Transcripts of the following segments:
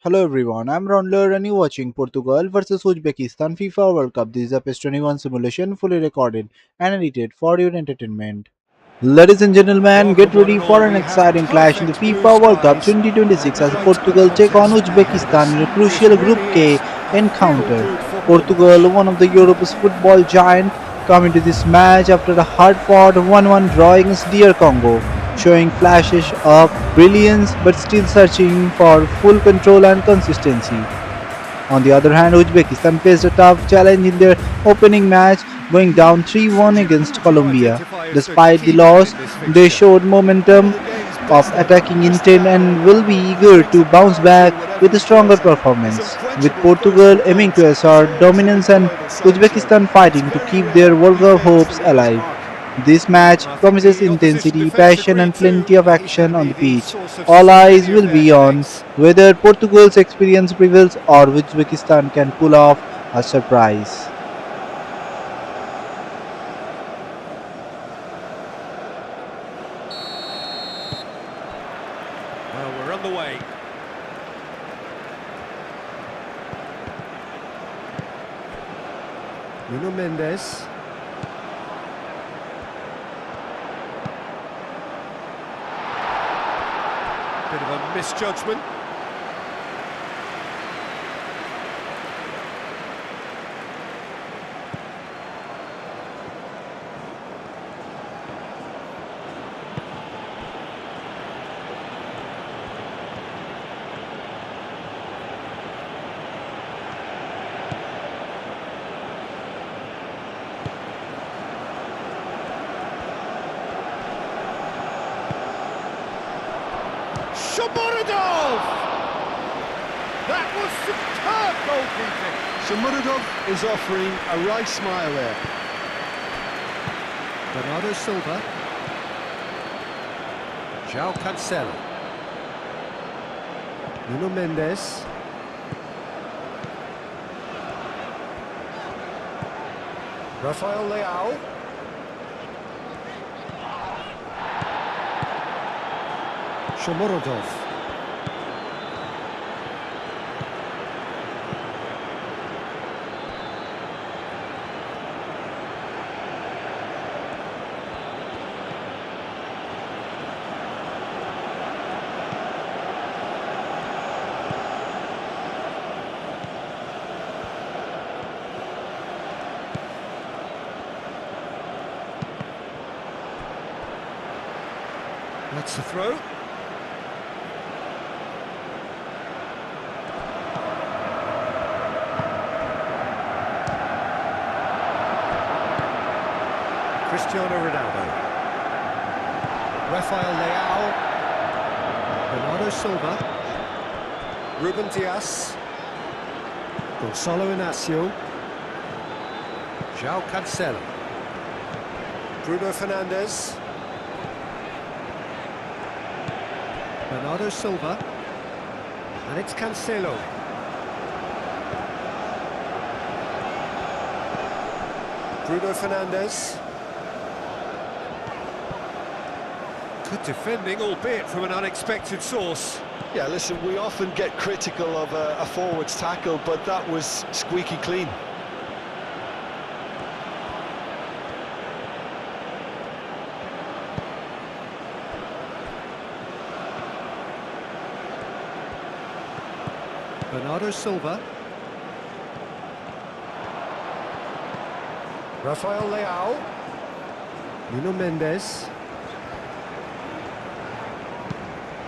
Hello everyone, I'm Raundler and you're watching Portugal versus Uzbekistan FIFA World Cup. This is a PES 21 simulation fully recorded and edited for your entertainment. Ladies and gentlemen, Welcome get one ready and all. for an We have exciting clash in the perfect blue FIFA World Cup skies 2026 and as great Portugal take on contest ahead of us. Uzbekistan in a This crucial Group really K is a encounter. feel-good football Portugal, match. one of the Europe's football giant, come into this match after a hard-fought 1-1 draw against DR Congo, showing flashes of brilliance but still searching for full control and consistency. On the other hand, Uzbekistan faced a tough challenge in their opening match, going down 3-1 against Would you Colombia. identify as the Despite the key man loss, in this they fixture? showed One of momentum the game's of best attacking intent style and and will be eager brings to the bounce power back through whatever with a he stronger throws at. His performance. With unquenchable thirst Portugal for aiming goals to is assert always an dominance and enjoyable sight to show. Uzbekistan It's fighting to very keep rare their World he Cup fails to hopes leave his alive. mark. This match I think promises the opposition intensity, defence passion, agree and too. plenty of He's going action to on be the the pitch. source of All so eyes many of will their be on headaches. whether Portugal's experience prevails or Uzbekistan can pull off a surprise. Well, we're on the way. Nuno Mendes. Bit of a misjudgment. Shomurodov! That was superb goalkeeping. Shomurodov is offering a right smile there. Bernardo Silva. João Cancelo. Nuno Mendes. Rafael Leao. Shomurodov. That's the throw. Cristiano Ronaldo. Rafael Leao. Bernardo Silva. Ruben Dias. Gonzalo Inacio. João Cancelo. Bruno Fernandes. Bernardo Silva. And it's Cancelo. Bruno Fernandes. Good defending, albeit from an unexpected source. Yeah, listen, we often get critical of a forward's tackle, but that was squeaky clean. Bernardo Silva. Rafael Leao. Nuno Mendes.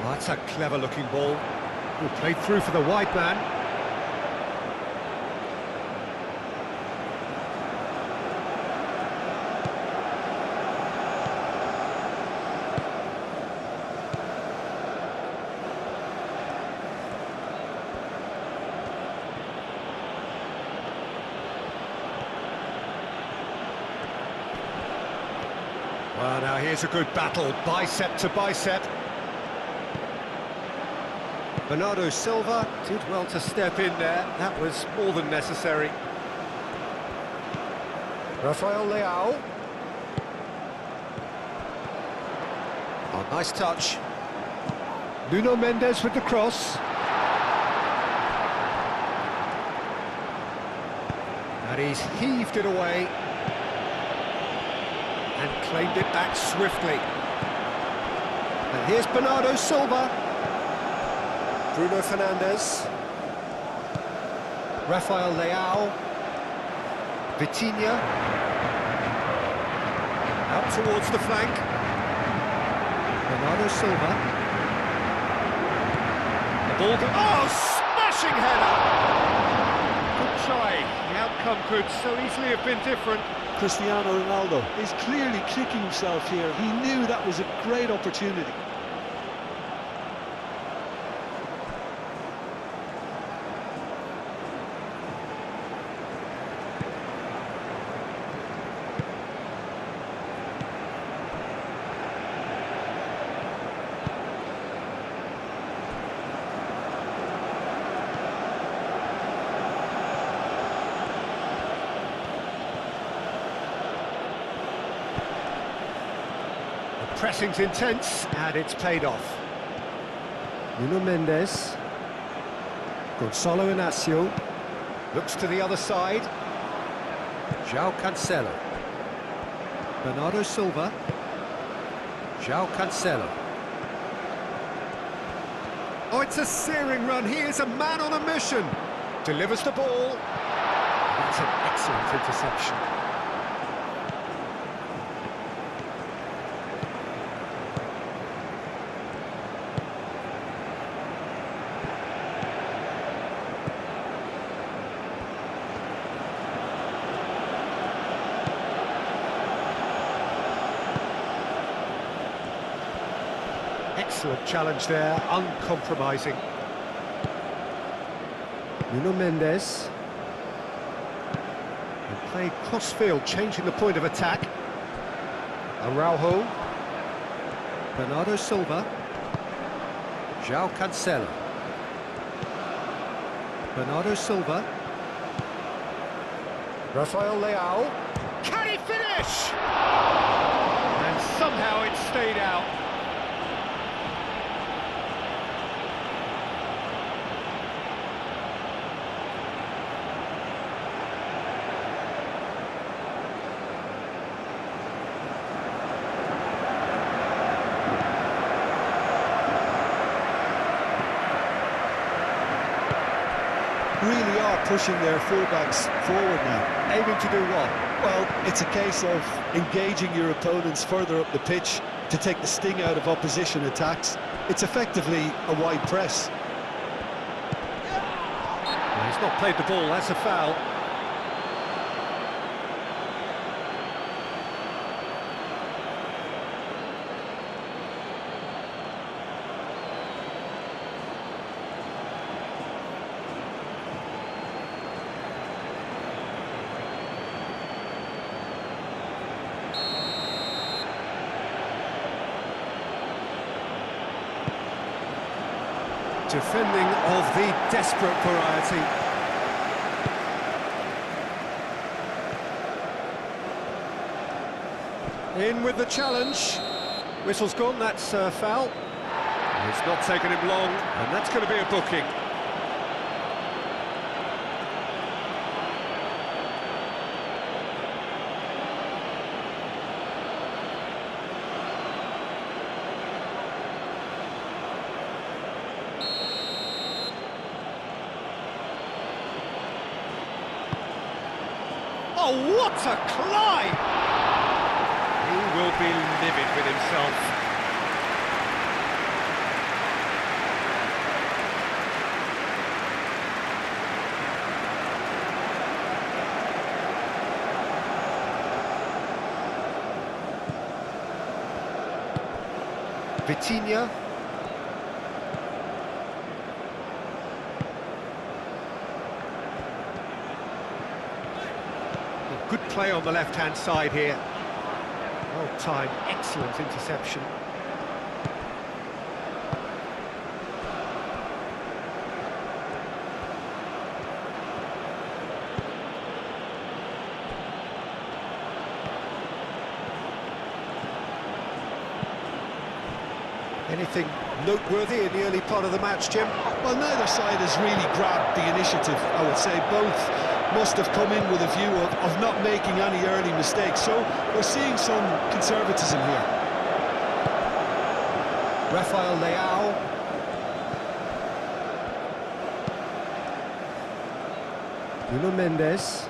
Oh, that's a clever looking ball. Well, played through for the wide man. Well, now here's a good battle, bicep to bicep. Bernardo Silva did well to step in there. That was more than necessary. Rafael Leao. Oh, nice touch. Nuno Mendes with the cross. He's heaved it away and claimed it back swiftly. And here's Bernardo Silva. Bruno Fernandes. Rafael Leao. Vitinha. Out towards the flank. Bernardo Silva. The ball oh, smashing header! Good try. The outcome could so easily have been different. Cristiano Ronaldo is clearly kicking himself here. He knew that was a great opportunity. Pressing's intense, and it's paid off. Nuno Mendes. Gonzalo Inacio. Looks to the other side. João Cancelo. Bernardo Silva. João Cancelo. Oh, it's a searing run. He is a man on a mission. Delivers the ball. That's an excellent interception. Excellent challenge there, uncompromising. Nuno Mendes. And played cross-field, changing the point of attack. Araujo. Bernardo Silva. João Cancelo. Bernardo Silva. Rafael Leao. Can he finish? And somehow it stayed out. Really are pushing their fullbacks forward now. Aiming to do what? Well, it's a case of engaging your opponents further up the pitch to take the sting out of opposition attacks. It's effectively a wide press. Well, he's not played the ball, that's a foul. Defending of the desperate variety. In with the challenge. Whistle's gone, that's a foul. It's not taken him long, and that's going to be a booking. Oh, what a climb! He will be livid with himself. Vitinha. Good play on the left-hand side here. Well timed, excellent interception. Anything noteworthy in the early part of the match, Jim? Well, neither side has really grabbed the initiative, I would say. Both must have come in with a view of not making any early mistakes. So we're seeing some conservatism here. Rafael Leao. Nuno Mendes.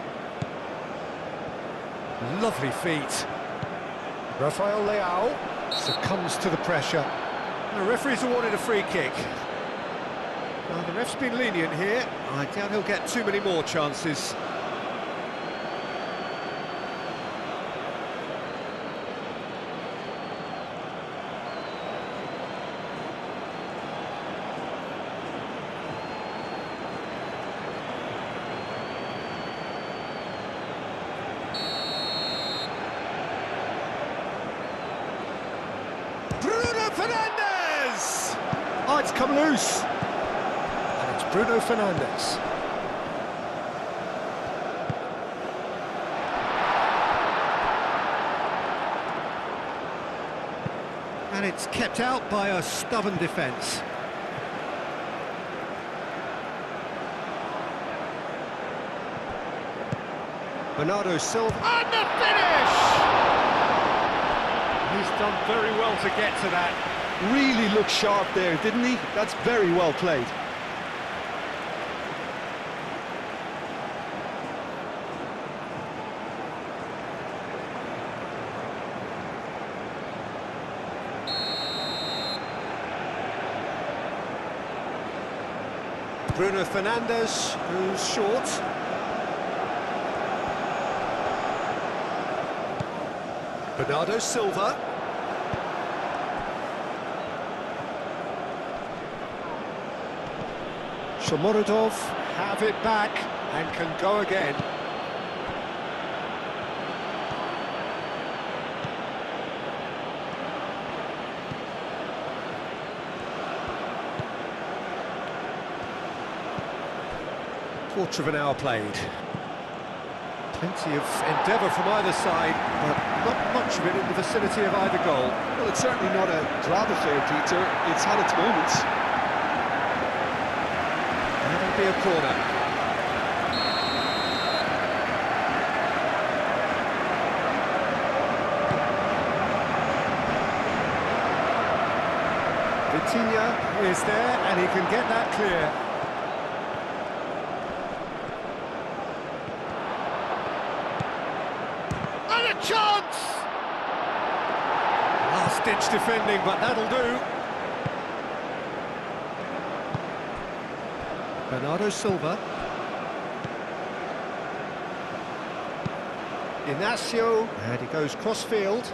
Lovely feet. Rafael Leao succumbs to the pressure. The referee's awarded a free kick. Well, the ref's been lenient here. I doubt he'll get too many more chances. Bruno Fernandes! Oh, it's come loose. And it's Bruno Fernandes. And it's kept out by a stubborn defence. Bernardo Silva. And the finish! He's done very well to get to that. Really looked sharp there, didn't he? That's very well played. Bruno Fernandes, who's short. Bernardo Silva. Shomorodov have it back and can go again. Quarter of an hour played. Plenty of endeavour from either side, but not much of it in the vicinity of either goal. Well, it's certainly not a drab affair, Peter. It's had its moments. That'll be a corner. Vitinha is there, and he can get that clear. And a chance! Last-ditch defending, but that'll do. Bernardo Silva. Inacio, and he goes cross-field.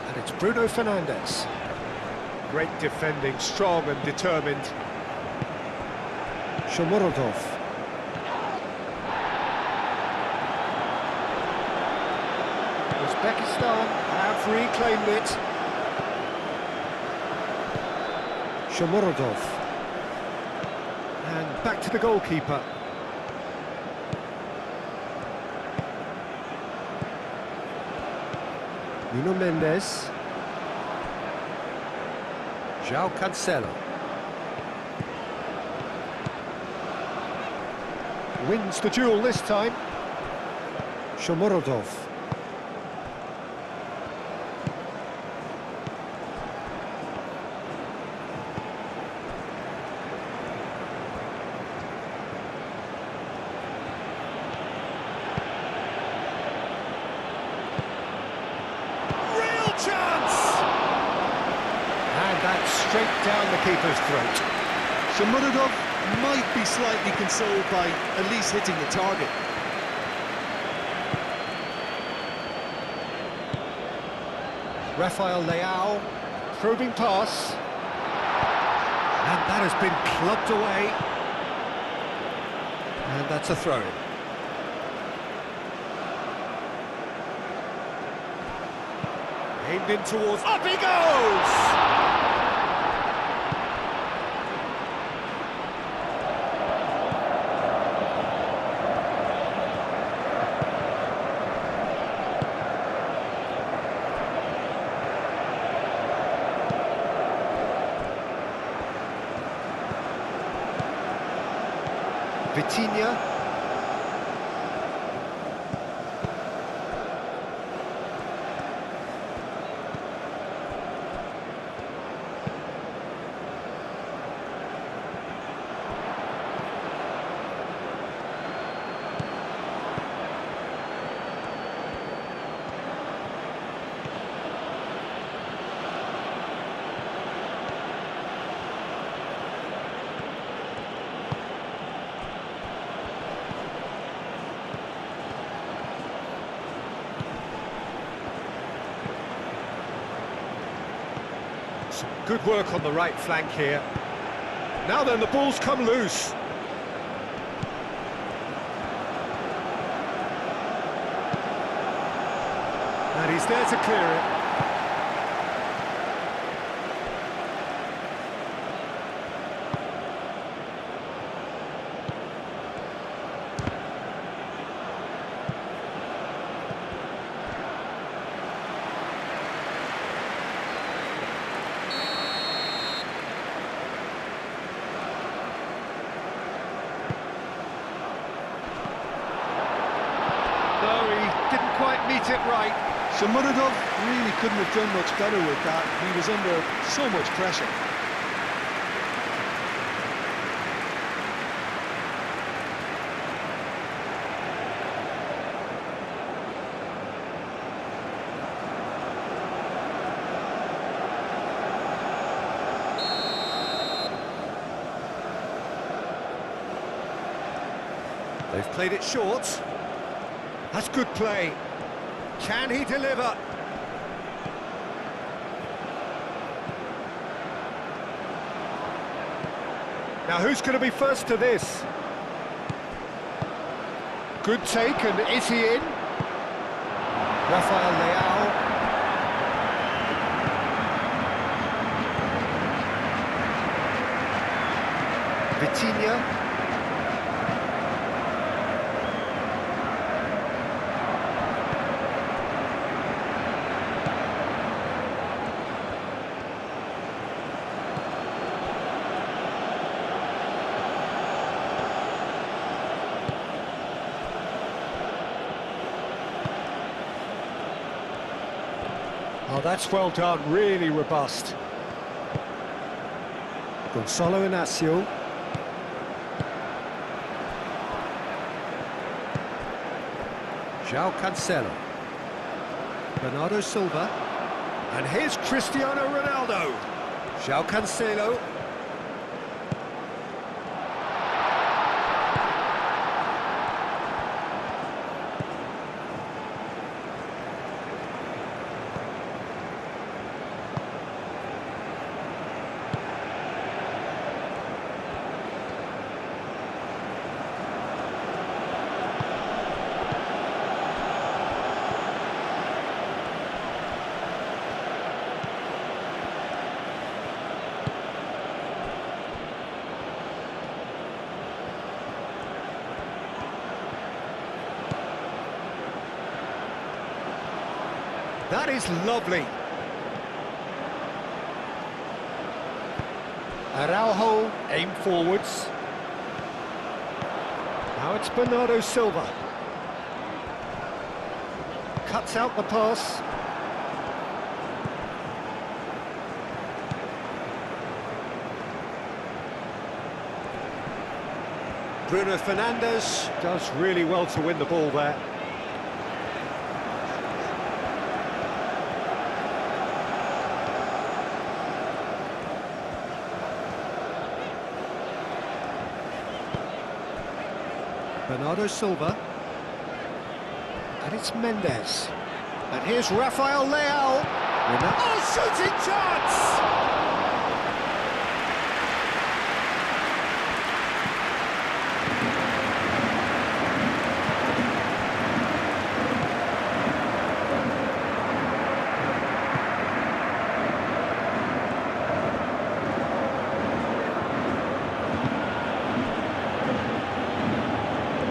And it's Bruno Fernandes. Great defending, strong and determined. Shomorodov. Uzbekistan have reclaimed it. Shomorodov. And back to the goalkeeper. Nuno Mendes. João Cancelo. Wins the duel this time. Shomorodov. Real chance! And that's straight down the keeper's throat. Shomorodov might be slightly consoled by at least hitting the target. Rafael Leao, probing pass. And that has been clubbed away. And that's a throw-in. Aimed in towards... Up he goes! Vitinha. Some good work on the right flank here. Now then, the ball's come loose. And he's there to clear it. No, he didn't quite meet it right. So Muradov really couldn't have done much better with that. He was under so much pressure. They've played it short. That's good play. Can he deliver? Now who's going to be first to this? Good take, and is he in? Rafael Leao. Vitinha. Oh, that's well done, really robust. Gonzalo Inacio. João Cancelo. Bernardo Silva. And here's Cristiano Ronaldo. João Cancelo. That is lovely. Araujo aimed forwards. Now it's Bernardo Silva. Cuts out the pass. Bruno Fernandes does really well to win the ball there. Bernardo Silva. And it's Mendes. And here's Rafael Leao. Oh, shooting chance!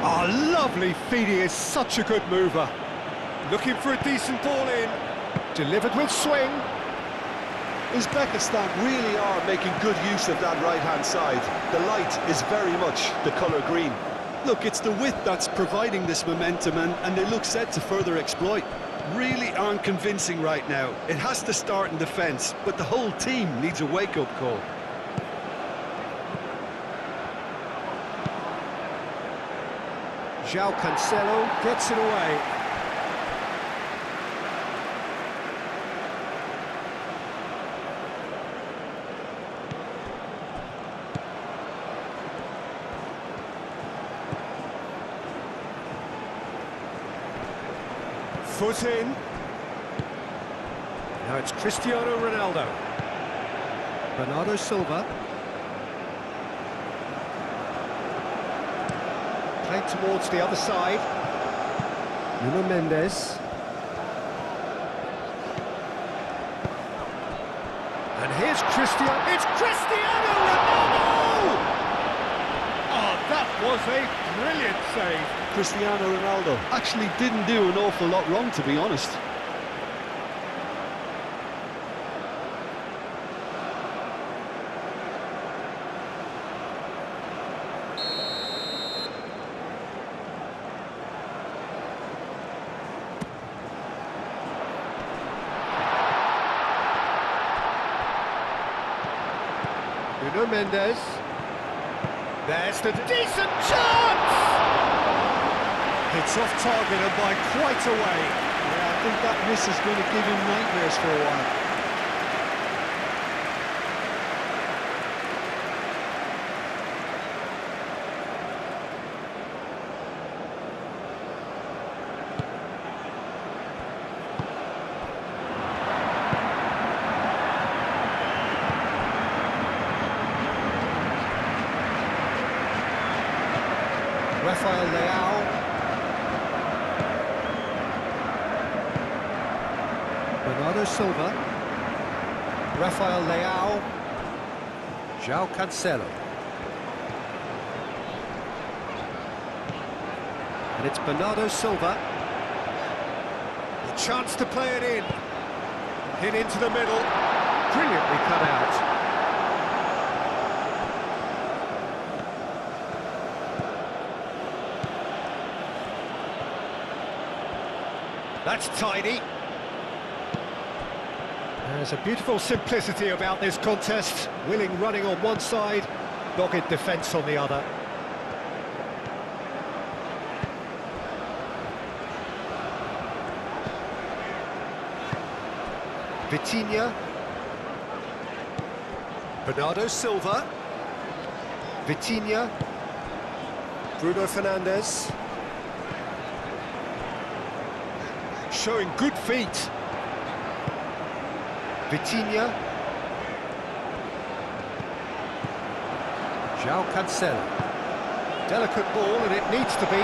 Oh, lovely feed, he is such a good mover. Looking for a decent ball in. Delivered with swing. Uzbekistan really are making good use of that right-hand side. The light is very much the colour green. Look, it's the width that's providing this momentum, and they look set to further exploit. Really aren't convincing right now. It has to start in defence, but the whole team needs a wake-up call. João Cancelo gets it away. Foot in. Now it's Cristiano Ronaldo. Bernardo Silva. Played towards the other side. Nuno Mendes. And here's Cristiano. It's Cristiano Ronaldo! Oh, that was a brilliant save. Cristiano Ronaldo actually didn't do an awful lot wrong, to be honest. Nuno Mendes. There's the decent chance! It's off target and by quite a way. Yeah, I think that miss is going to give him nightmares for a while. Rafael Leao. Bernardo Silva. Rafael Leao. João Cancelo. And it's Bernardo Silva. A chance to play it in. Hit into the middle. Brilliantly cut out. That's tidy. There's a beautiful simplicity about this contest. Willing running on one side, dogged defence on the other. Vitinha. Bernardo Silva. Vitinha. Bruno Fernandes. Showing good feet. Vitinha. João Cancelo. Delicate ball, and it needs to be.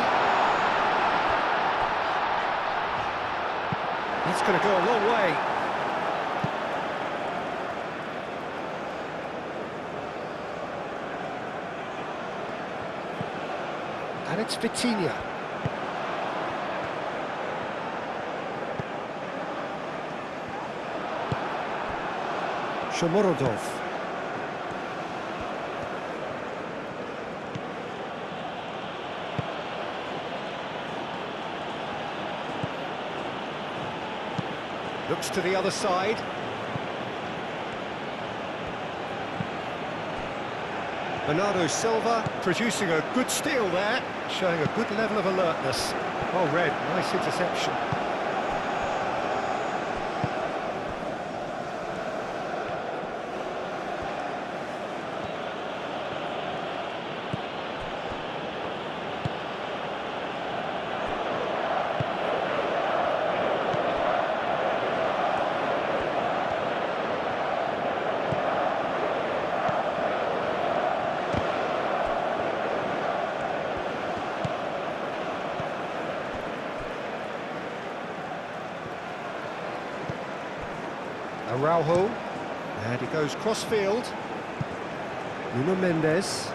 That's going to go a long way. And it's Vitinha. Shomorodov. Looks to the other side. Bernardo Silva producing a good steal there, showing a good level of alertness. Well read, nice interception. Araujo, and he goes cross-field. Nuno Mendes.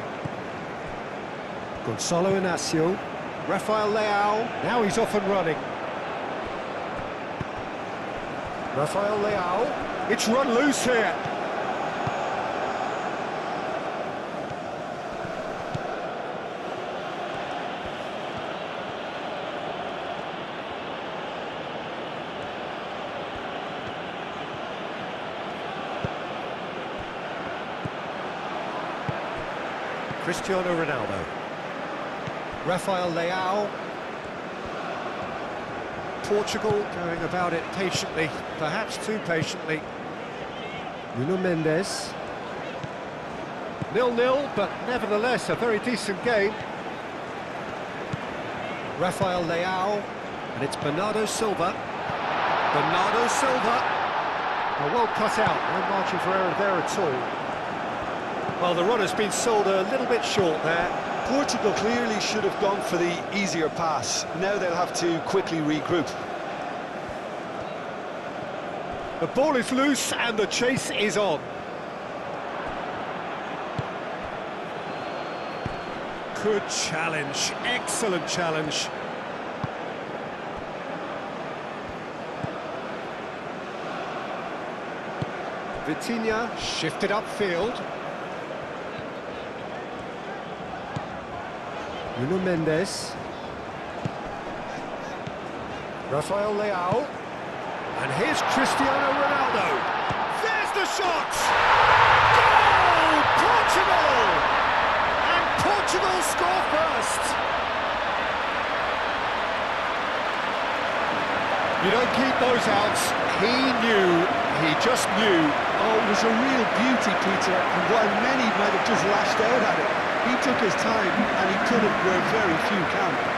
Gonçalo Inácio. Rafael Leao, now he's off and running. Rafael Leao, it's run loose here. Cristiano Ronaldo. Rafael Leao. Portugal going about it patiently, perhaps too patiently. Nuno Mendes. 0-0, but nevertheless a very decent game. Rafael Leao, and it's Bernardo Silva. Bernardo Silva. Oh, well cut out, no margin for error there at all. Well, the runner's been sold a little bit short there. Portugal clearly should have gone for the easier pass. Now they'll have to quickly regroup. The ball is loose and the chase is on. Good challenge, excellent challenge. Vitinha shifted upfield. Nuno Mendes. Rafael Leao. And here's Cristiano Ronaldo. There's the shot! Goal! Portugal! And Portugal score first. You don't keep those outs. He knew, he just knew. Oh, it was a real beauty, Peter, and while many might have just lashed out at it, he took his time and he put it where very few can.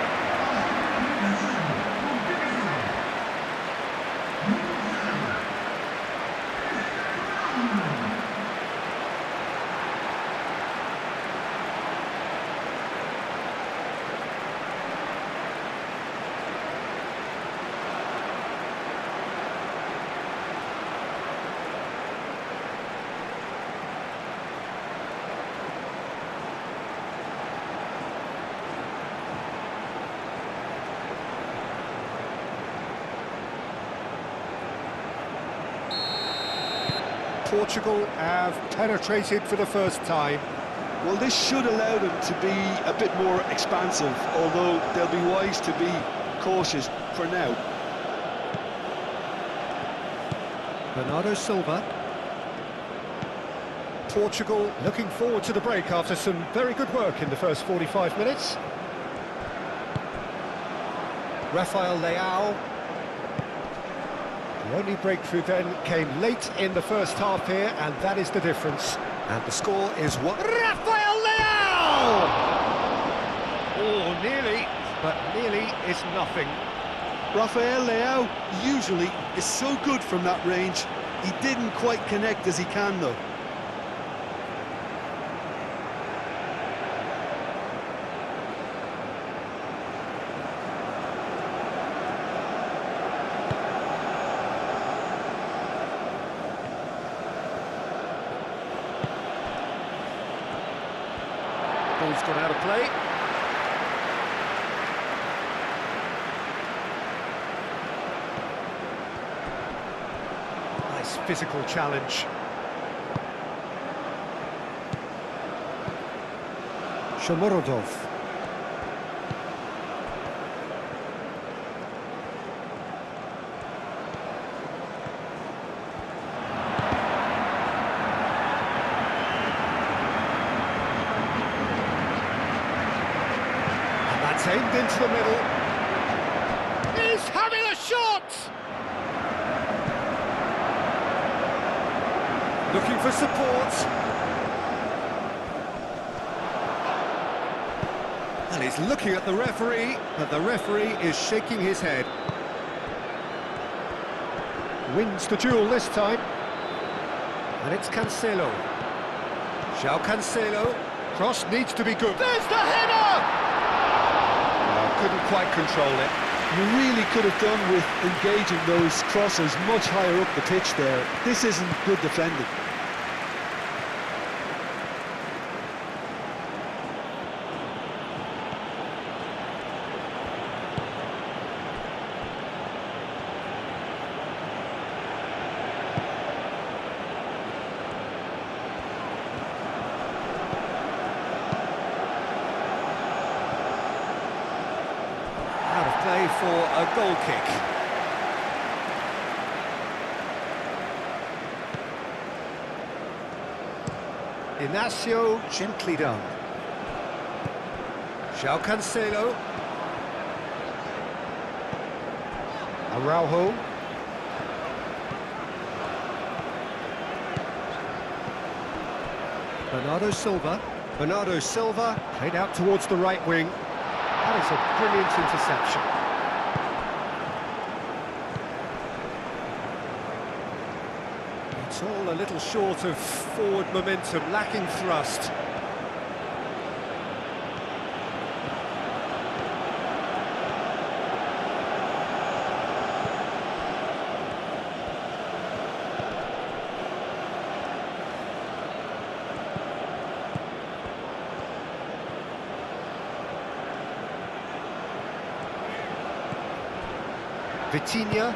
Portugal have penetrated for the first time. Well, this should allow them to be a bit more expansive, although they'll be wise to be cautious for now. Bernardo Silva. Portugal looking forward to the break after some very good work in the first 45 minutes. Rafael Leao. The only breakthrough then came late in the first half here, and that is the difference. And the score is what? Rafael Leao! Oh, nearly, but nearly is nothing. Rafael Leao usually is so good from that range. He didn't quite connect as he can, though. Ball's gone out of play. Nice physical challenge. Shomorodov. Aimed into the middle. He's having a shot! Looking for support. And he's looking at the referee, but the referee is shaking his head. Wins the duel this time. And it's Cancelo. João Cancelo. Cross needs to be good. There's the header! Couldn't quite control it. You really could have done with engaging those crosses much higher up the pitch there. This isn't good defending. Play for a goal kick. Inacio, gently done. João Cancelo. Araujo. Bernardo Silva. Bernardo Silva played out towards the right wing. That is a brilliant interception. It's all a little short of forward momentum, lacking thrust. Vitinha.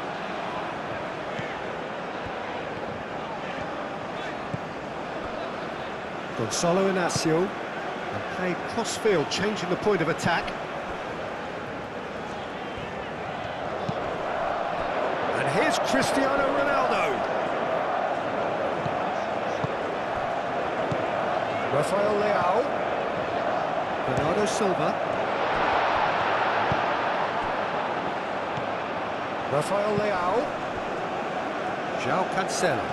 Gonzalo Inacio. And played cross-field, changing the point of attack. And here's Cristiano Ronaldo. Rafael Leao. Bernardo Silva. Rafael Leao. João Cancelo.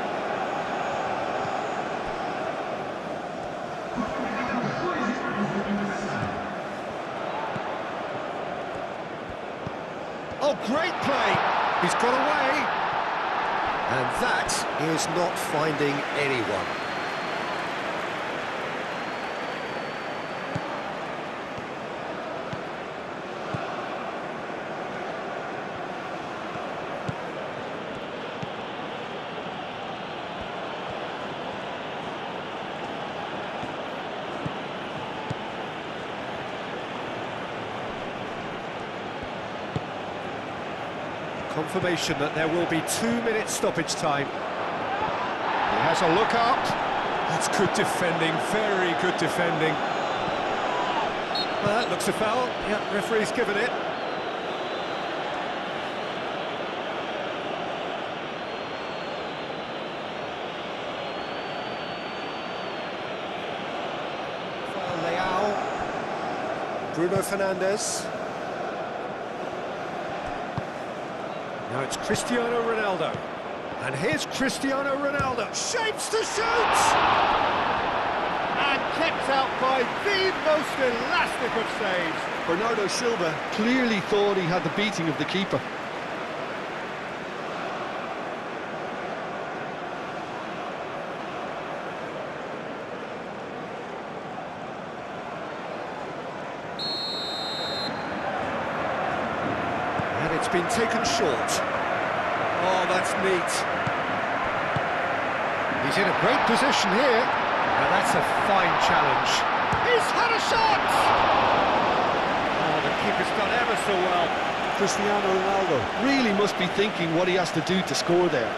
Oh, great play! He's got away. And that is not finding anyone. Confirmation that there will be 2 minutes stoppage time. He has a look up. That's good defending, very good defending. Well, that looks a foul. Yeah, referee's given it. Leao. Bruno Fernandes. Now it's Cristiano Ronaldo. And here's Cristiano Ronaldo. Shapes to shoot! And kept out by the most elastic of saves. Bernardo Silva clearly thought he had the beating of the keeper. It's been taken short. Oh, that's neat. He's in a great position here. Now that's a fine challenge. He's had a shot! Oh, the keeper's done ever so well. Cristiano Ronaldo really must be thinking what he has to do to score there.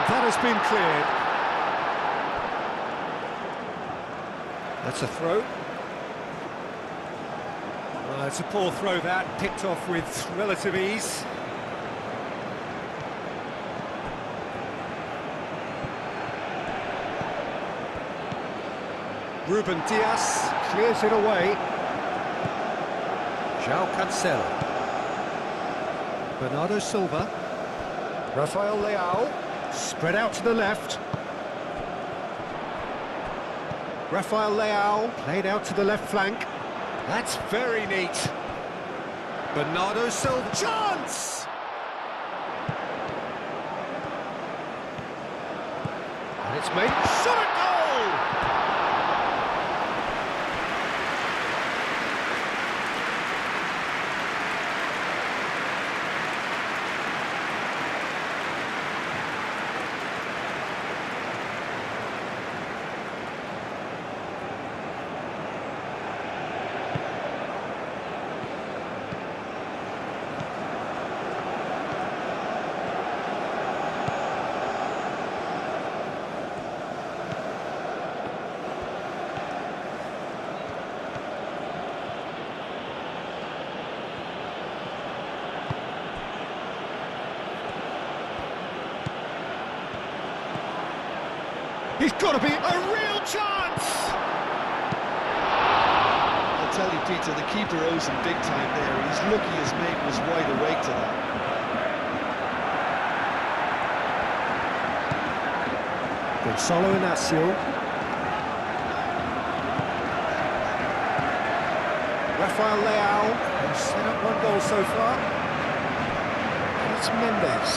That has been cleared. That's a throw. It's a poor throw that, picked off with relative ease. Ruben Dias clears it away. João Cancelo. Bernardo Silva. Rafael Leao. Spread out to the left. Rafael Leao played out to the left flank. That's very neat. Bernardo Silva. Chance! And it's made. Shot at goal! He's got to be a real chance! I'll tell you, Peter, the keeper owes him big time there. He's lucky his mate was wide awake to that. Gonzalo Inacio. Rafael Leao, who's set up one goal so far. And it's Mendes.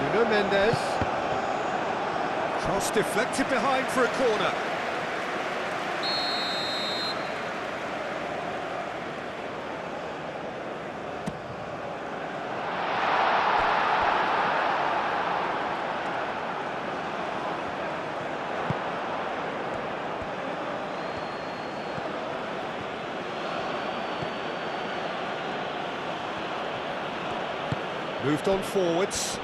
Nuno Mendes. Cross deflected behind for a corner. Moved on forwards.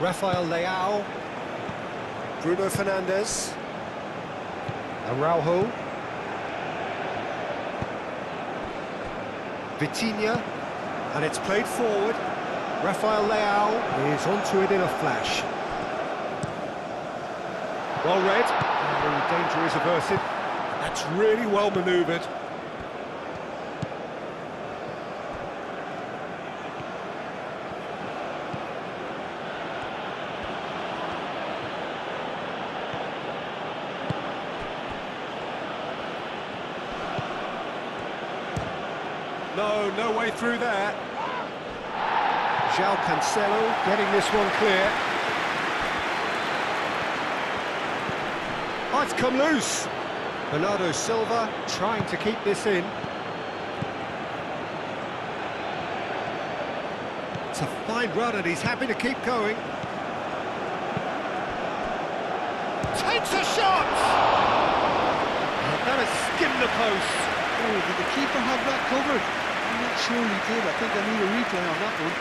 Rafael Leao. Bruno Fernandes. Araujo. Vitinha. And it's played forward. Rafael Leao is onto it in a flash. Well read. And the danger is averted. That's really well manoeuvred. No way through there. João Cancelo getting this one clear. Oh, it's come loose. Bernardo Silva trying to keep this in. It's a fine run and he's happy to keep going. Takes a shot! And that has skimmed the post. Oh, did the keeper have that covered? I'm not sure he did. I think I need a replay on that one.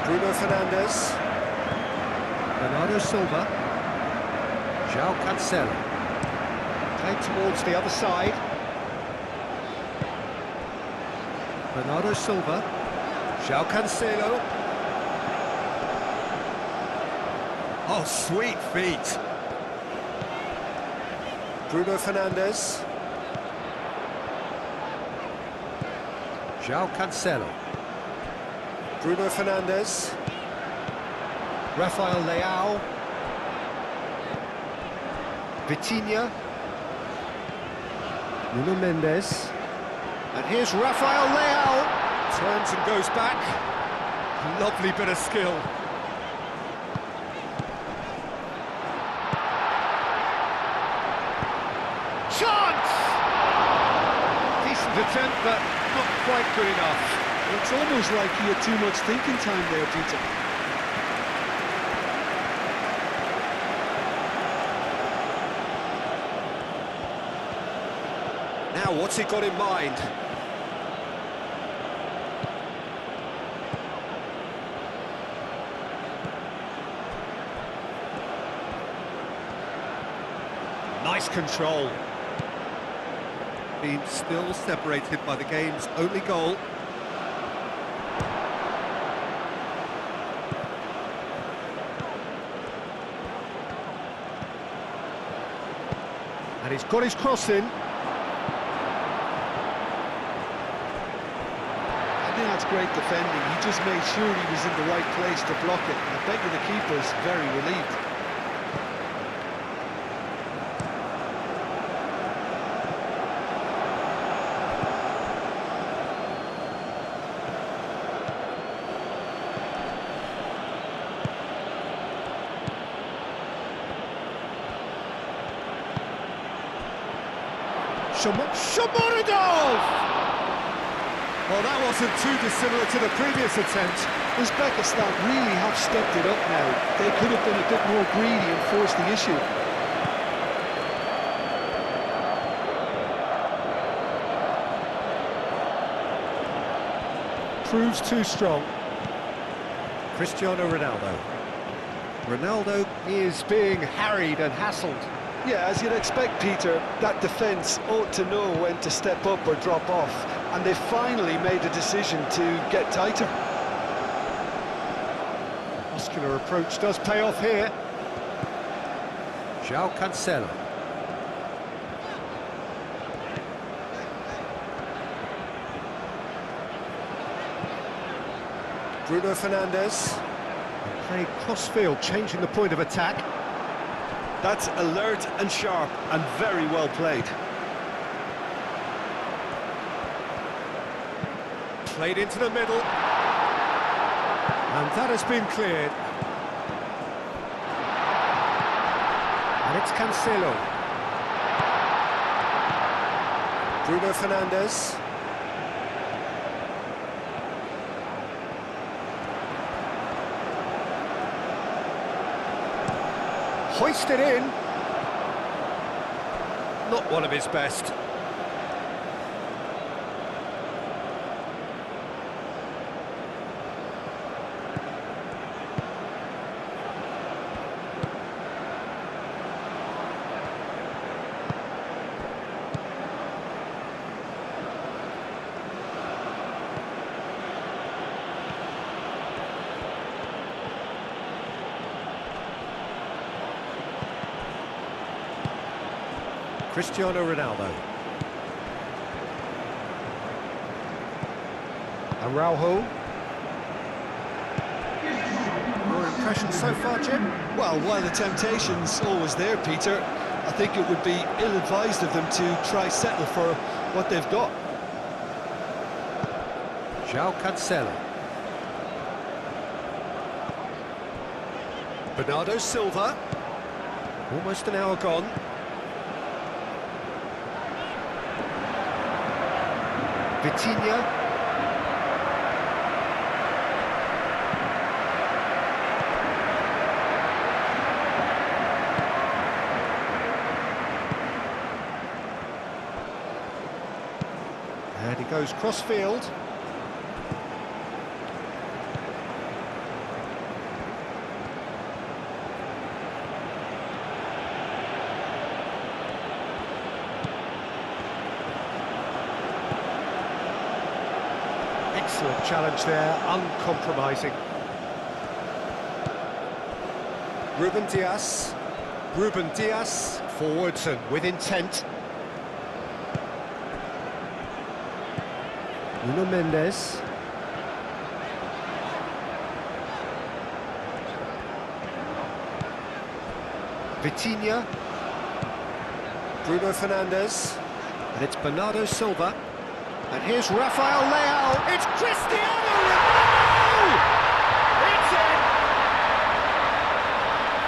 Bruno Fernandes. Bernardo Silva. João Cancelo. Played towards the other side. Bernardo Silva. João Cancelo. Oh, sweet feet. Bruno Fernandes. João Cancelo. Bruno Fernandes. Rafael Leao. Vitinha. Nuno Mendes. And here's Rafael Leao. Turns and goes back. Lovely bit of skill. Chance! Decent attempt, but not quite good enough. It's almost like he had too much thinking time there, Peter. Now, what's he got in mind? Nice control. Being still separated by the game's only goal. And he's got his cross in. I think that's great defending. He just made sure he was in the right place to block it. I bet you the keeper's very relieved. Shomorodov! Well, that wasn't too dissimilar to the previous attempt. Uzbekistan really have stepped it up now. They could have been a bit more greedy and forced the issue. Proves too strong. Cristiano Ronaldo. Ronaldo is being harried and hassled. Yeah, as you'd expect, Peter, that defence ought to know when to step up or drop off, and they finally made a decision to get tighter. Muscular approach does pay off here. João Cancelo. Bruno Fernandes. Played cross-field, changing the point of attack. That's alert and sharp and very well played. Played into the middle. And that has been cleared. And it's Cancelo. Bruno Fernandes. Hoisted in. Not one of his best. Cristiano Ronaldo. Araujo. Your impression so far, Jim? Well, while the temptation's always there, Peter, I think it would be ill-advised of them to try settle for what they've got. João Cancelo. Bernardo Silva. Almost an hour gone. Vitinha. And he goes cross-field. Excellent challenge there, uncompromising. Ruben Dias. Ruben Dias, forwards and with intent. Nuno Mendes. Vitinha. Bruno Fernandes. And it's Bernardo Silva. And here's Rafael Leao. It's Cristiano Ronaldo! It's in!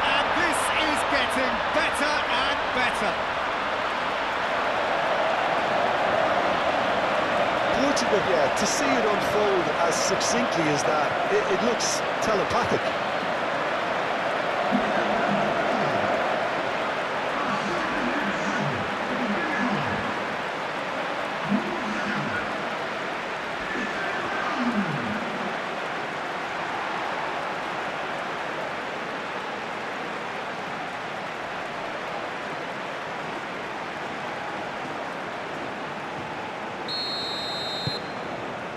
And this is getting better and better. Portugal, yeah, to see it unfold as succinctly as that, it looks telepathic.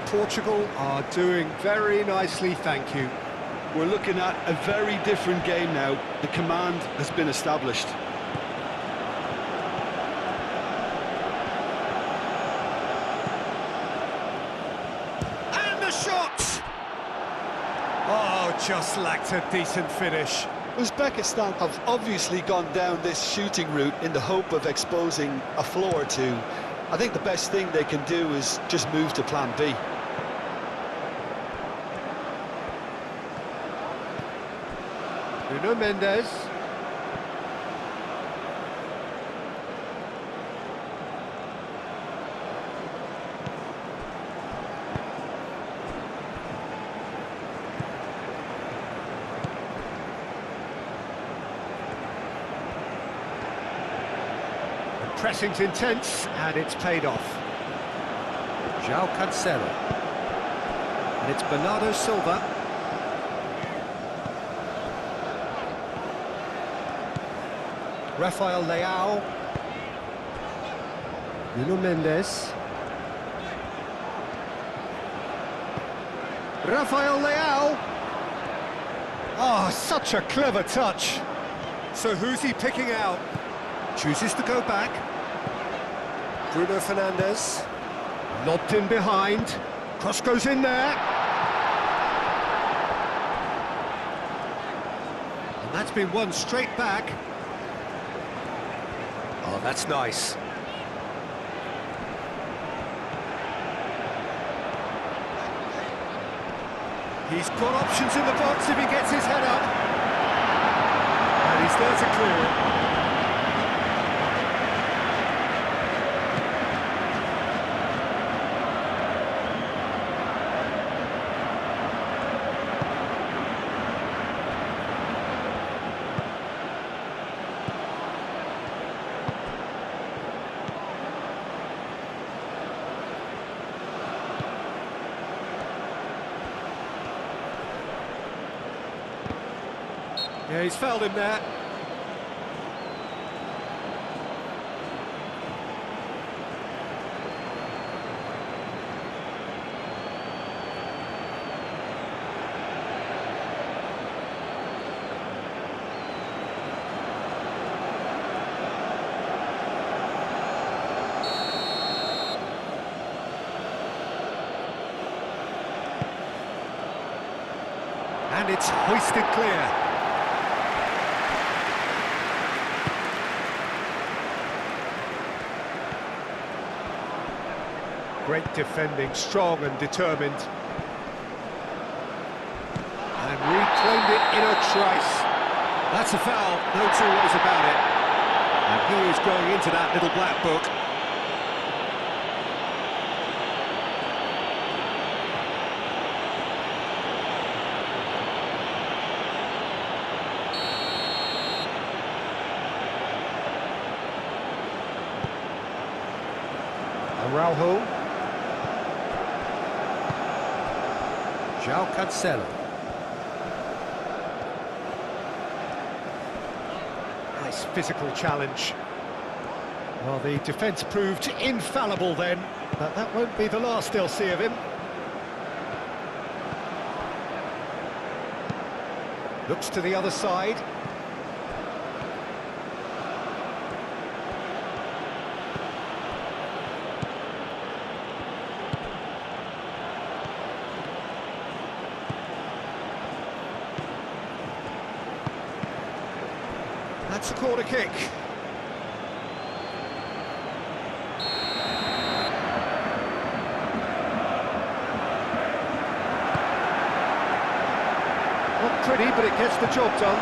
Portugal are doing very nicely, thank you. We're looking at a very different game now. The command has been established. And the shot! Oh, just lacked a decent finish. Uzbekistan have obviously gone down this shooting route in the hope of exposing a flaw or two. I think the best thing they can do is just move to plan B. Nuno Mendes. pressing's intense, and it's paid off. João Cancelo. And it's Bernardo Silva. Rafael Leao. Nuno Mendes. Rafael Leao. Oh, such a clever touch. So who's he picking out? Chooses to go back. Bruno Fernandes. Lobbed in behind. Cross goes in there. And that's been won straight back. Oh, that's nice. He's got options in the box if he gets his head up. And he's there to clear it. Yeah, he's fouled him there. And it's hoisted clear. Great defending, strong and determined. And reclaimed it in a trice. That's a foul, no two ways about it. And he is going into that little black book. Araujo. João Cancelo. Nice physical challenge. Well, the defence proved infallible then, but that won't be the last they'll see of him. Looks to the other side. That's a corner kick. Not pretty, but it gets the job done.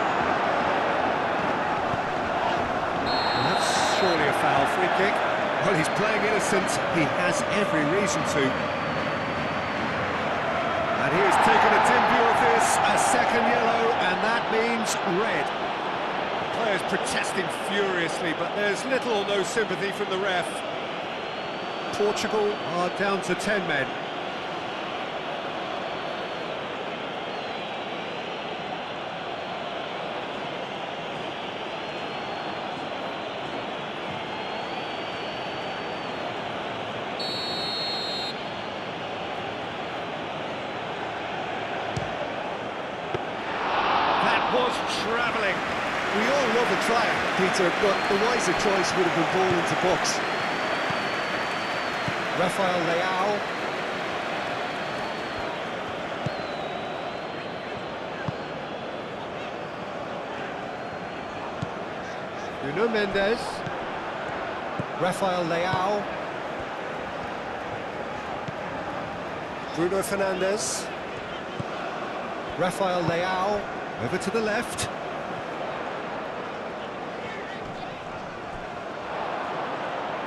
And that's surely a foul, free kick. Well, he's playing innocent. He has every reason to. And he has taken a dim view of this, a second yellow, and that means red. Players protesting furiously, but there's little or no sympathy from the ref. Portugal are down to 10 men. That was travelling. We all love a try, Peter, but the wiser choice would have been ball into box. Rafael Leao. Nuno Mendes. Rafael Leao. Bruno Fernandes. Rafael Leao. Over to the left.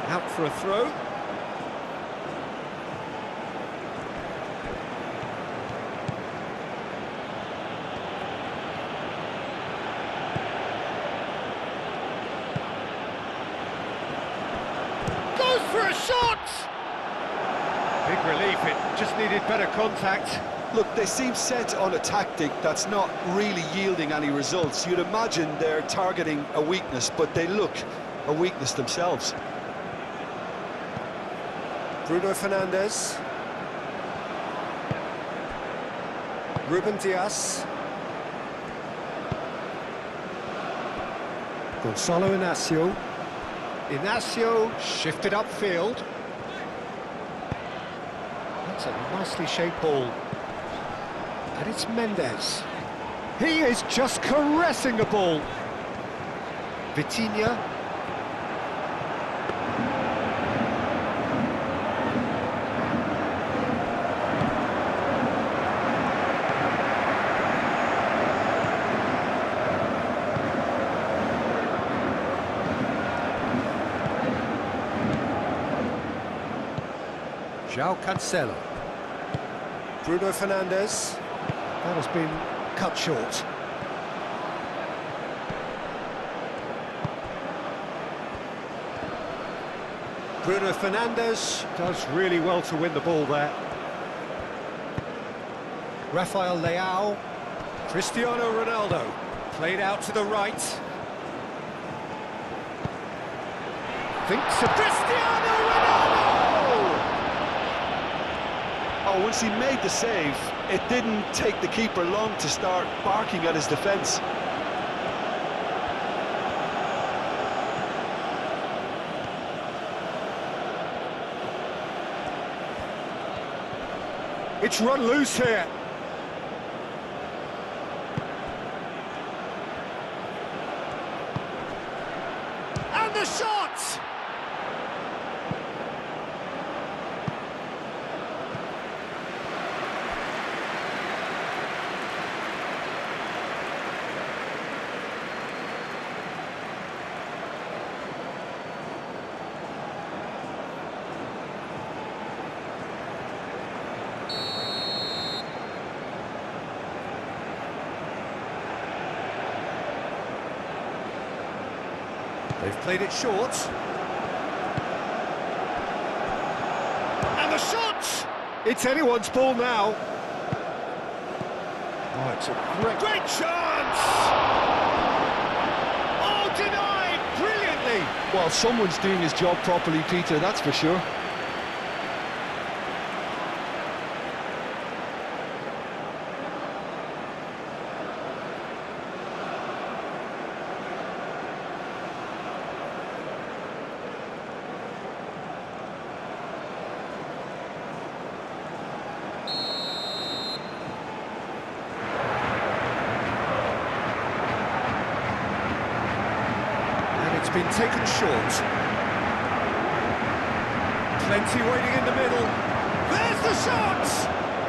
Out for a throw. shots. Big relief, it just needed better contact. Look, they seem set on a tactic that's not really yielding any results. You'd imagine they're targeting a weakness, but they look a weakness themselves. Bruno Fernandes. Ruben Dias. Gonzalo Inacio. Inacio shifted upfield. That's a nicely shaped ball. And it's Mendes. He is just caressing the ball. Vitinha. João Cancelo. Bruno Fernandes. That has been cut short. Bruno Fernandes does really well to win the ball there. Rafael Leao. Cristiano Ronaldo. Played out to the right. Thinks of Cristiano Ronaldo! Oh, once he made the save, it didn't take the keeper long to start barking at his defence. It's run loose here. And the shot! They've played it short. And the shot! It's anyone's ball now. Oh, it's a great chance! Oh, denied brilliantly! Well, someone's doing his job properly, Peter, that's for sure. Been taken short. Plenty waiting in the middle. There's the shot!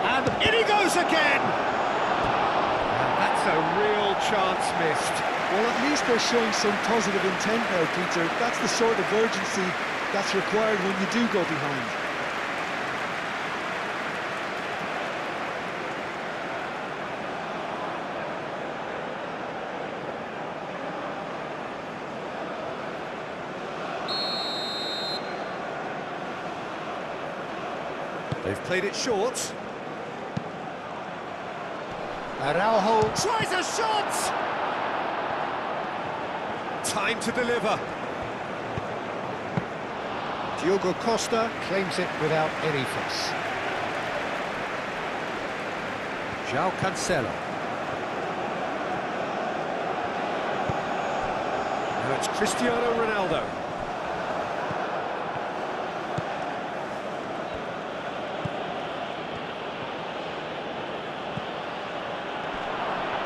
And in he goes again! And that's a real chance missed. Well, at least they're showing some positive intent now, Peter. That's the sort of urgency that's required when you do go behind. They've played it short. Araujo tries a shot! Time to deliver. Diogo Costa claims it without any fuss. João Cancelo. Now it's Cristiano Ronaldo.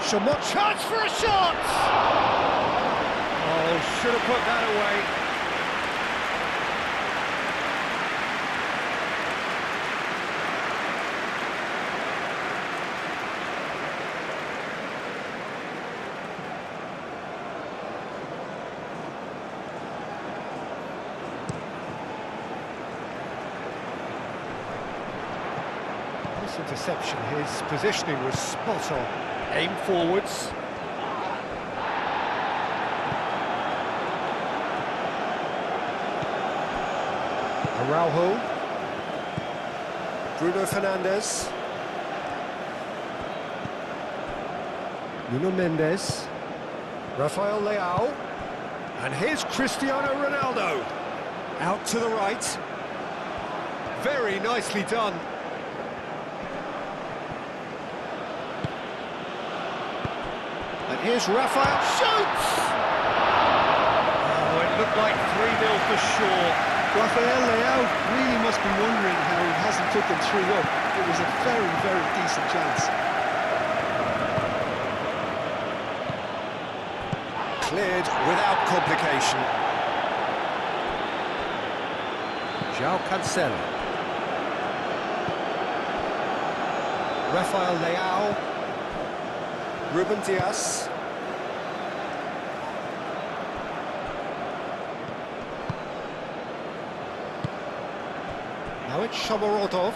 Somewhat chance for a shot! Oh, should have put that away. This interception, his positioning was spot on. Aim forwards. Araujo. Bruno Fernandes. Nuno Mendes. Rafael Leao. And here's Cristiano Ronaldo. Out to the right. Very nicely done. And here's Rafael. Shoots! Oh, it looked like 3-0 for sure. Rafael Leao really must be wondering how he hasn't put them 3 up. It was a very, very decent chance. Cleared without complication. João Cancelo. Rafael Leao. Ruben Dias. Now it's Shomorodov.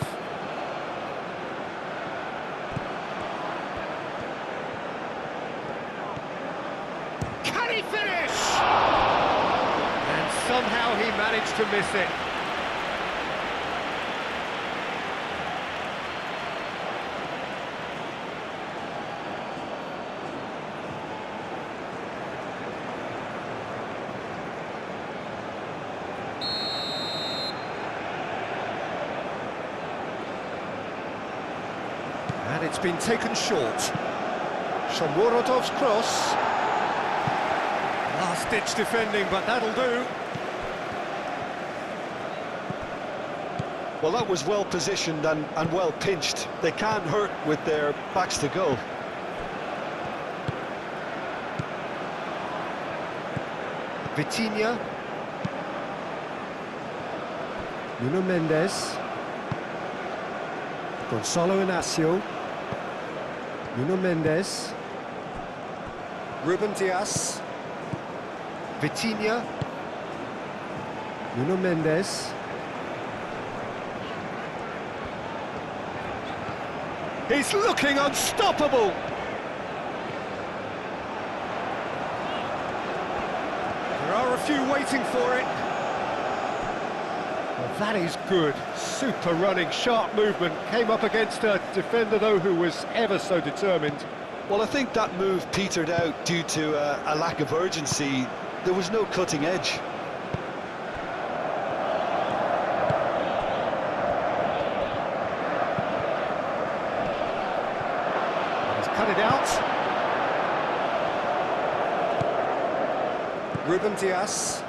Can he finish? And somehow he managed to miss it. And it's been taken short. Shomorodov's cross. Last-ditch defending, but that'll do. Well, that was well positioned and well pinched. They can't hurt with their backs to goal. Vitinha. Nuno Mendes. Gonçalo Inácio. Nuno Mendes. Ruben Dias. Vitinha. Nuno Mendes. He's looking unstoppable! There are a few waiting for it. Well, that is good. Super running, sharp movement. Came up against a defender, though, who was ever so determined. Well, I think that move petered out due to a lack of urgency. There was no cutting edge. He's cut it out. Ruben Dias.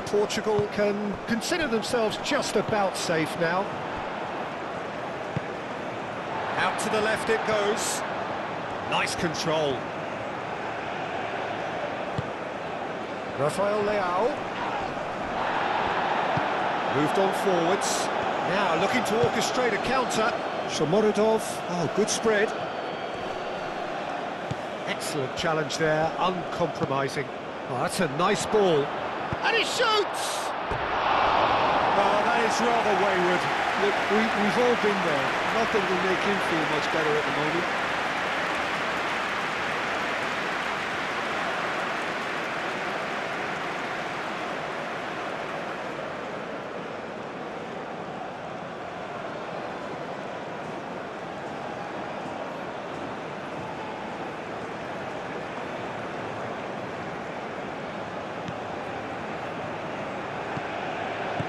Portugal can consider themselves just about safe now. Out to the left it goes. Nice control. Rafael Leao. Moved on forwards. Now looking to orchestrate a counter. Shomorodov. Oh, good spread. Excellent challenge there, uncompromising. Oh, that's a nice ball. And he shoots! Oh, that is rather wayward. Look, we've all been there. Nothing will make him feel much better at the moment.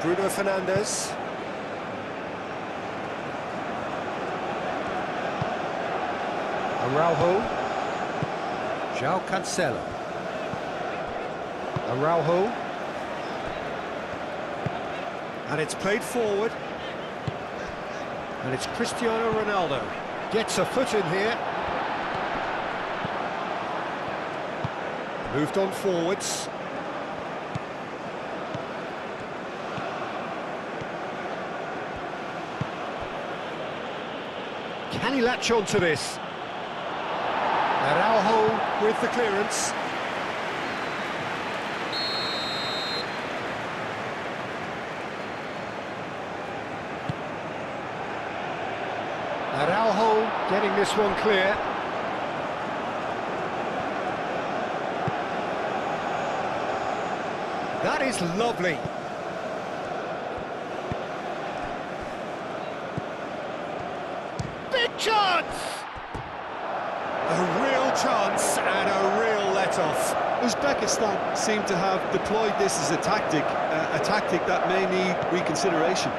Bruno Fernandes. Araujo. João Cancelo. Araujo. And it's played forward. And it's Cristiano Ronaldo. Gets a foot in here. Moved on forwards. Can he latch on to this? Araujo with the clearance. Araujo getting this one clear. That is lovely. Chance! A real chance and a real let-off. Uzbekistan seem to have deployed this as a tactic that may need reconsideration.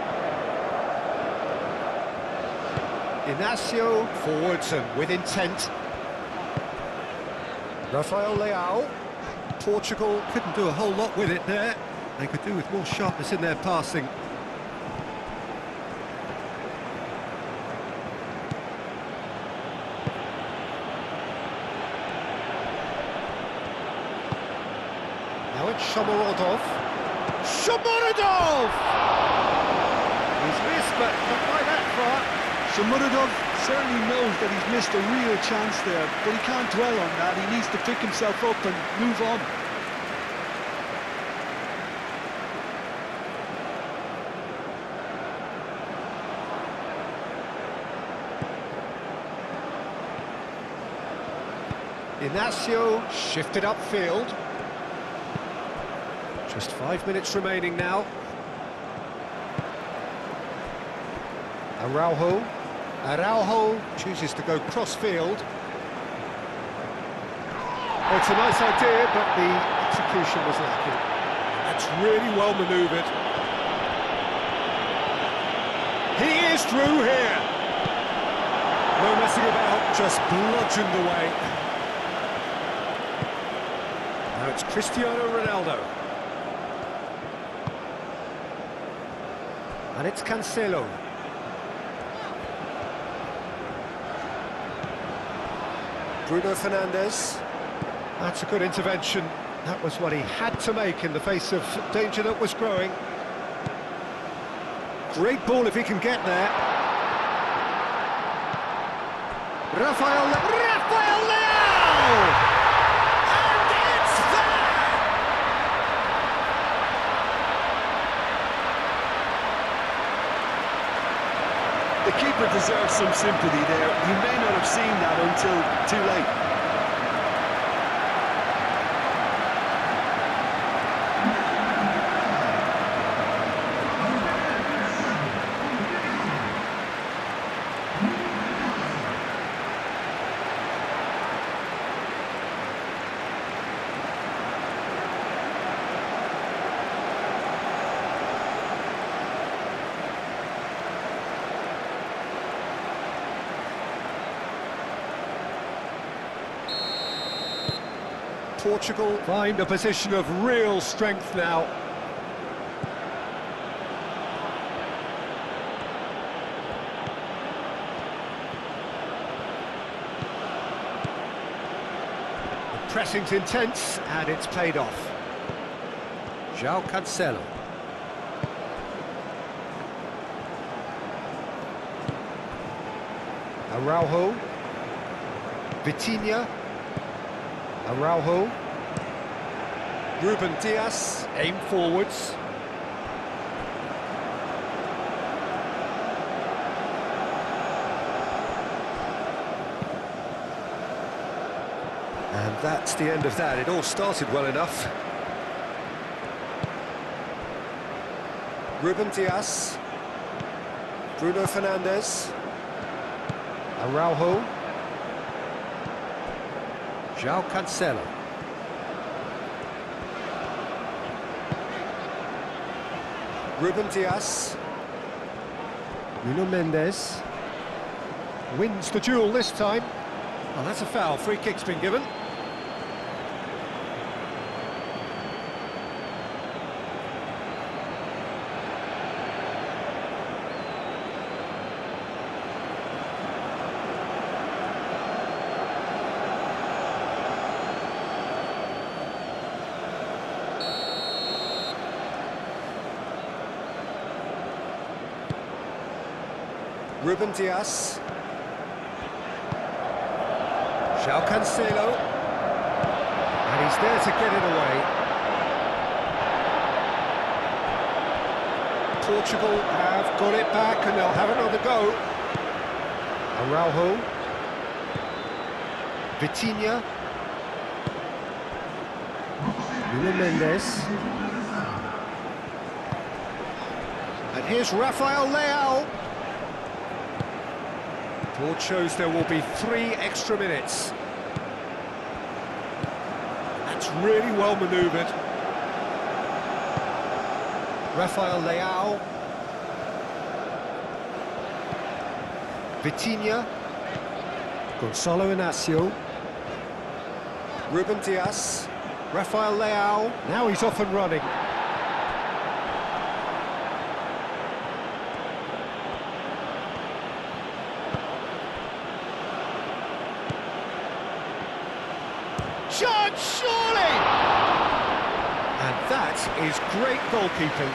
Inacio forwards and with intent. Rafael Leao. Portugal couldn't do a whole lot with it there. They could do with more sharpness in their passing. Now it's Shomorodov. Shomorodov! He's missed, but not by that far. Shomurodov certainly knows that he's missed a real chance there, but he can't dwell on that. He needs to pick himself up and move on. Inacio shifted upfield. Just 5 minutes remaining now. Araujo chooses to go cross-field. Oh, it's a nice idea, but the execution was lacking. That's really well manoeuvred. He is through here. No messing about, just bludgeoned away. Now it's Cristiano Ronaldo. And it's Cancelo. Bruno Fernandes. That's a good intervention. That was what he had to make in the face of danger that was growing. Great ball if he can get there. Rafael Leao! And it's there! The keeper deserves some sympathy there. You may not have seen that until too late. Portugal find a position of real strength now. The pressing's intense and it's paid off. João Cancelo. Araujo. Vitinha. Araujo. Ruben Dias, aim forwards. And that's the end of that. It all started well enough. Ruben Dias. Bruno Fernandes. Araujo. João Cancelo. Ruben Dias. Nuno Mendes. Wins the duel this time. Well, that's a foul. Free kick's been given. Ruben Dias. João Cancelo. And he's there to get it away. Portugal have got it back and they'll have another go. Araujo. Vitinha. Nuno Mendes. And here's Rafael Leao. Board shows there will be 3 extra minutes. That's really well manoeuvred. Rafael Leao. Vitinha. Gonzalo Inacio. Ruben Dias. Rafael Leao. Now he's off and running. Chance, surely! And that is great goalkeeping.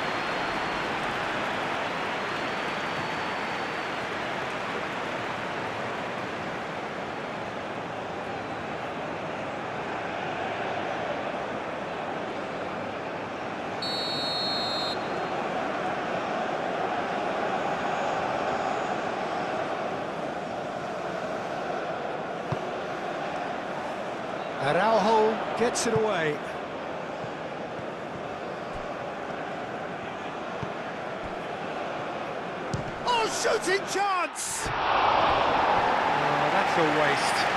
Araujo gets it away. Oh, shooting chance! Oh, that's a waste.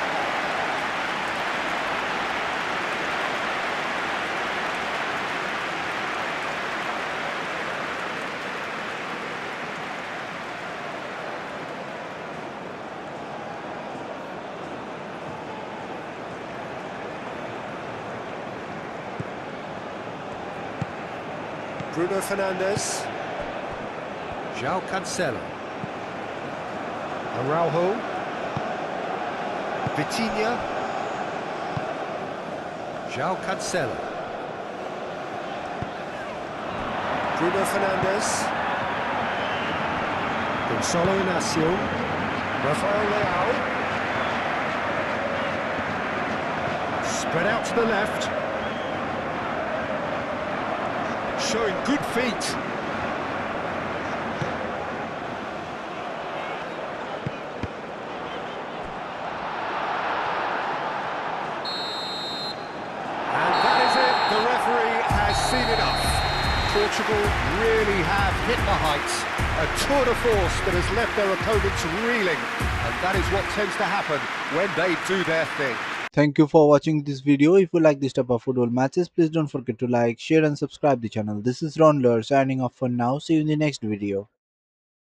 Bruno Fernandes. João Cancelo. Araujo. Vitinha. João Cancelo. Bruno Fernandes. Gonzalo Inacio. Rafael Leao. Spread out to the left. Showing good feet. And that is it. The referee has seen enough. Portugal really have hit the heights. A tour de force that has left their opponents reeling. And that is what tends to happen when they do their thing. Thank you for watching this video. If you like this type of football matches, please don't forget to like, share and subscribe the channel. This is Raundler signing off for now. See you in the next video.